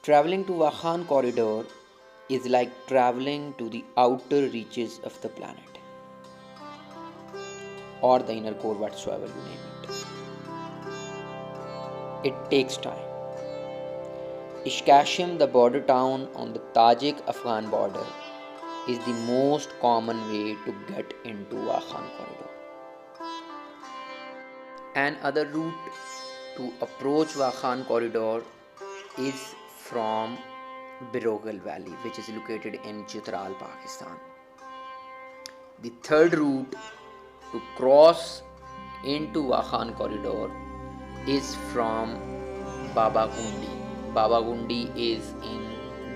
Traveling to Wakhan corridor is like traveling to the outer reaches of the planet or the inner core, whatsoever you name it. It takes time. Ishkashim, the border town on the Tajik-Afghan border, is the most common way to get into Wakhan corridor. Another route to approach Wakhan corridor is from Booni-broghil Valley, which is located in Chitral, Pakistan. The third route to cross into Wakhan corridor is from Baba Gundi. Baba Gundi is in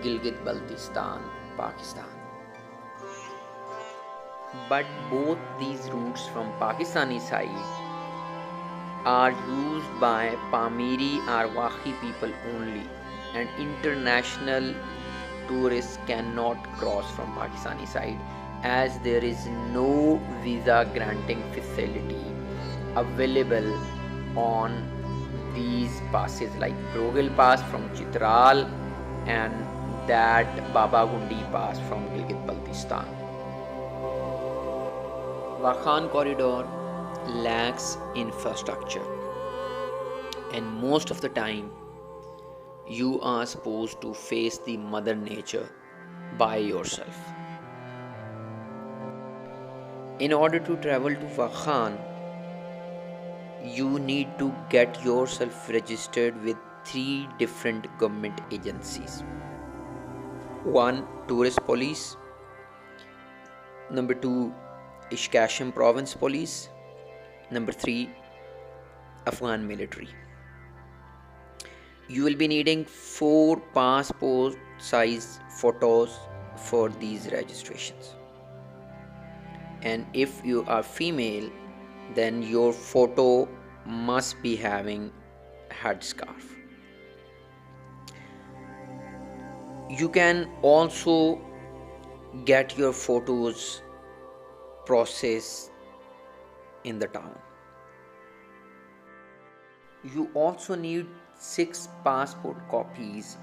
Gilgit-Baltistan, Pakistan. But both these routes from Pakistani side are used by Pamiri or Wakhi people only, and international tourists cannot cross from Pakistani side as there is no visa granting facility available on these passes like Broghil Pass from Chitral and that Baba Gundi Pass from Gilgit-Baltistan. Wakhan corridor lacks infrastructure, and most of the time you are supposed to face the mother nature by yourself. In order to travel to Wakhan, you need to get yourself registered with 3 different government agencies. 1. Tourist Police. Number 2. Ishkashim Province Police. Number 3. Afghan military. You will be needing 4 passport size photos for these registrations. And if you are female, then your photo must be having headscarf. You can also get your photos processed in the town. You also need 6 passport copies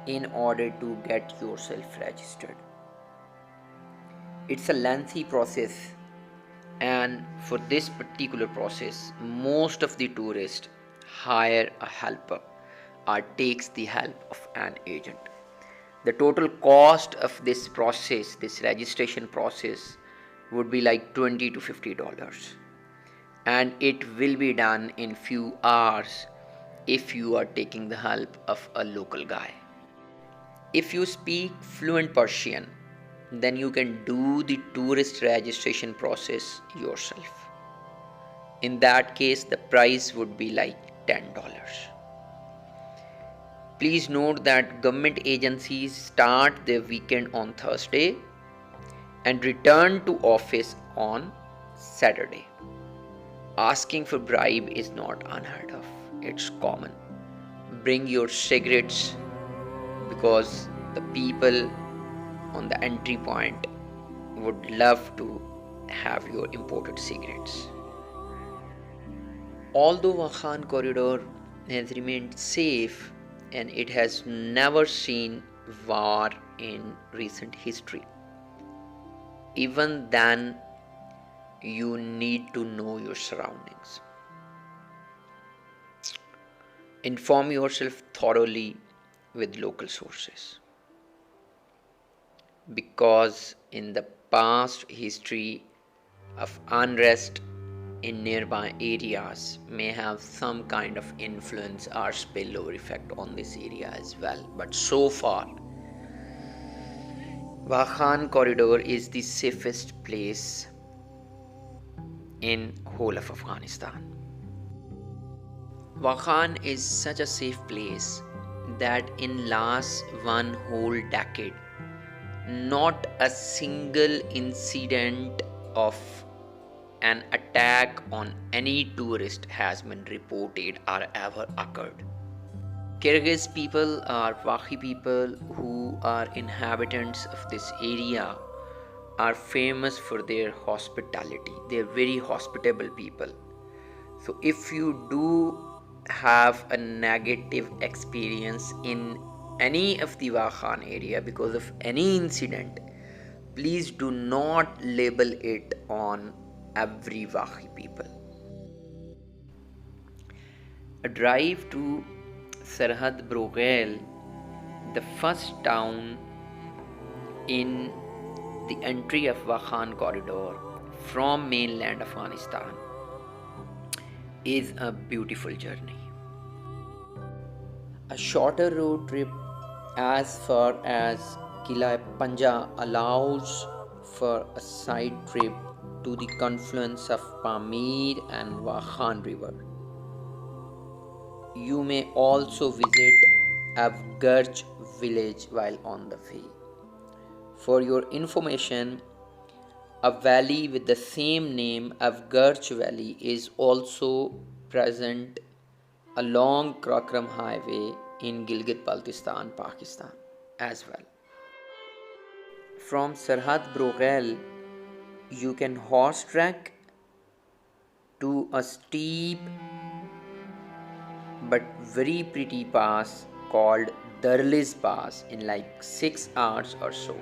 in order to get yourself registered. It's a lengthy process, and for this particular process, most of the tourists hire a helper or takes the help of an agent. The total cost of this process, this registration process, would be like $20 to $50, and it will be done in few hours if you are taking the help of a local guy. If you speak fluent Persian, then you can do the tourist registration process yourself. In that case, the price would be like $10. Please note that government agencies start their weekend on Thursday and return to office on Saturday. Asking for bribe is not unheard of. It's common. Bring your cigarettes because the people on the entry point would love to have your imported cigarettes. Although Wakhan corridor has remained safe and it has never seen war in recent history, even then you need to know your surroundings. Inform yourself thoroughly with local sources, because in the past history of unrest in nearby areas may have some kind of influence or spillover effect on this area as well. But so far, Wakhan corridor is the safest place in whole of Afghanistan. Wakhan is such a safe place that in last one whole decade, not a single incident of an attack on any tourist has been reported or ever occurred. Kyrgyz people or Wakhi people who are inhabitants of this area are famous for their hospitality. They are very hospitable people. So if you do have a negative experience in any of the Wakhan area because of any incident, please do not label it on every Wakhi people. A drive to Sarhad Broghil, the first town in the entry of Wakhan corridor from mainland Afghanistan, is a beautiful journey. A shorter road trip as far as Kila Panja allows for a side trip to the confluence of Pamir and Wakhan River. You may also visit Avgarch village while on the way. For your information, a valley with the same name, Avgarch Valley, is also present along Krakram Highway in Gilgit-Baltistan, Pakistan as well. From Sarhad Broghil, you can horse trek to a steep but very pretty pass called Darlis Pass in like 6 hours or so.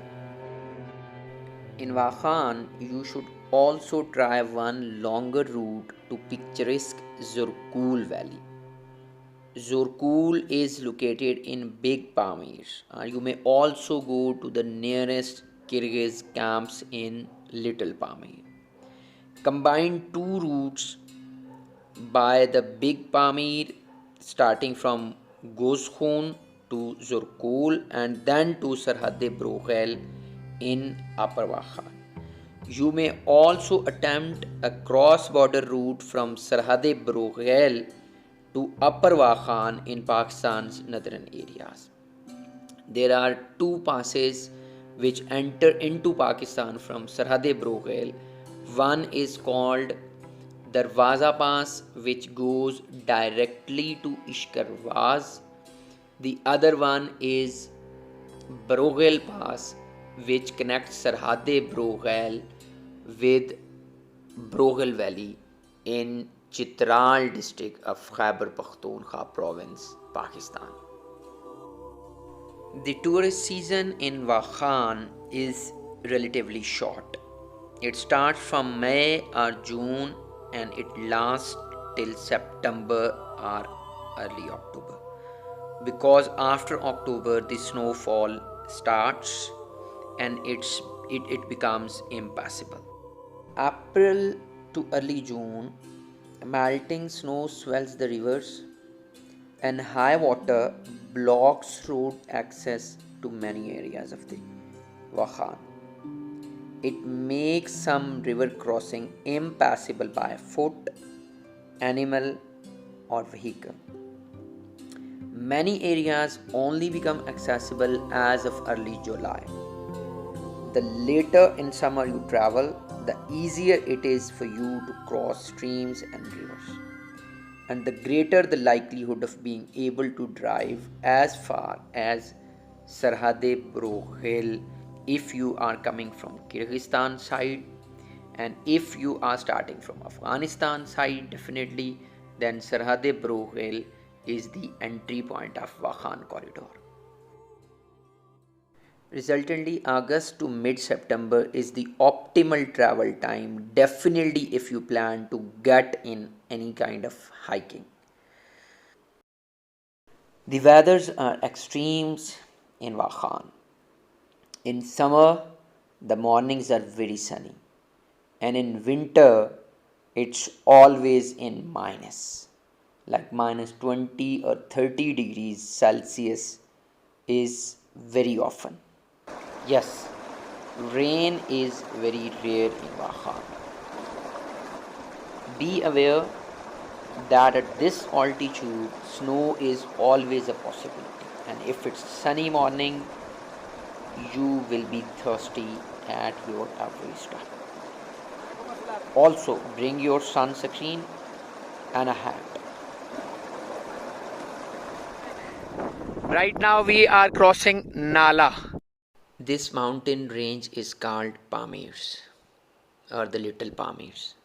In Wakhan, you should also try one longer route to picturesque Zurkul Valley. Zurkul is located in Big Pamir. You may also go to the nearest Kyrgyz camps in Little Pamir. Combine two routes by the Big Pamir starting from Gozkhun to Zurkul and then to Sarhad-e Broghil in Upper Wakhan. You may also attempt a cross-border route from Sarhad-e Broghil to Upper Wakhan in Pakistan's northern areas. There are two passes which enter into Pakistan from Sarhad-e Broghil. One is called Darwaza Pass, which goes directly to Ishkarvaz. The other one is Broghil Pass, which connects Sarhad-e Broghil with Broghil Valley in Chitral district of Khyber Pakhtunkhwa province, Pakistan. The tourist season in Wakhan is relatively short. It starts from May or June and it lasts till September or early October. Because after October the snowfall starts and it becomes impassable. April to early June, melting snow swells the rivers and high water blocks road access to many areas of the Wakhan. It makes some river crossing impassable by foot, animal, or vehicle. Many areas only become accessible as of early July. The later in summer you travel, the easier it is for you to cross streams and rivers, and the greater the likelihood of being able to drive as far as Sarhad-e Broghil if you are coming from Kyrgyzstan side, and if you are starting from Afghanistan side, definitely then Sarhad-e Broghil is the entry point of Wakhan corridor. Resultantly, August to mid-September is the optimal travel time, definitely if you plan to get in any kind of hiking. The weathers are extremes in Wakhan. In summer, the mornings are very sunny, and in winter, it's always in minus, like minus 20 or 30 degrees Celsius is very often. Yes, rain is very rare in Wakhan. Be aware that at this altitude, snow is always a possibility, and if it's sunny morning, you will be thirsty at your every step. Also, bring your sunscreen and a hat. Right now we are crossing Nala. This mountain range is called Pamirs or the Little Pamirs.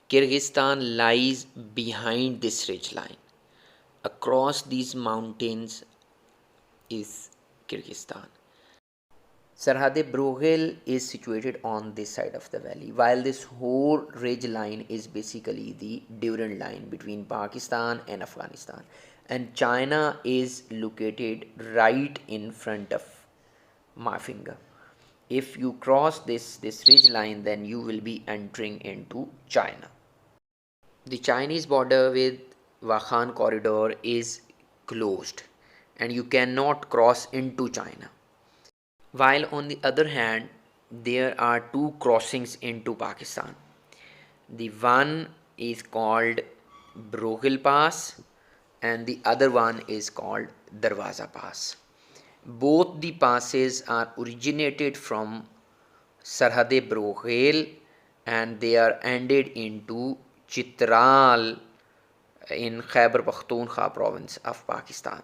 Kyrgyzstan lies behind this ridge line. Across these mountains is Kyrgyzstan. Sarhad-e-Broghil is situated on this side of the valley, while this whole ridge line is basically the Durand line between Pakistan and Afghanistan. And China is located right in front of my finger. If you cross this ridge line, then you will be entering into China. The Chinese border with Wakhan corridor is closed and you cannot cross into China. While on the other hand, there are two crossings into Pakistan. The one is called Broghil Pass and the other one is called Darwaza Pass. Both the passes are originated from Sarhad-e Broghil and they are ended into Chitral in Khyber Pakhtunkhwa province of Pakistan.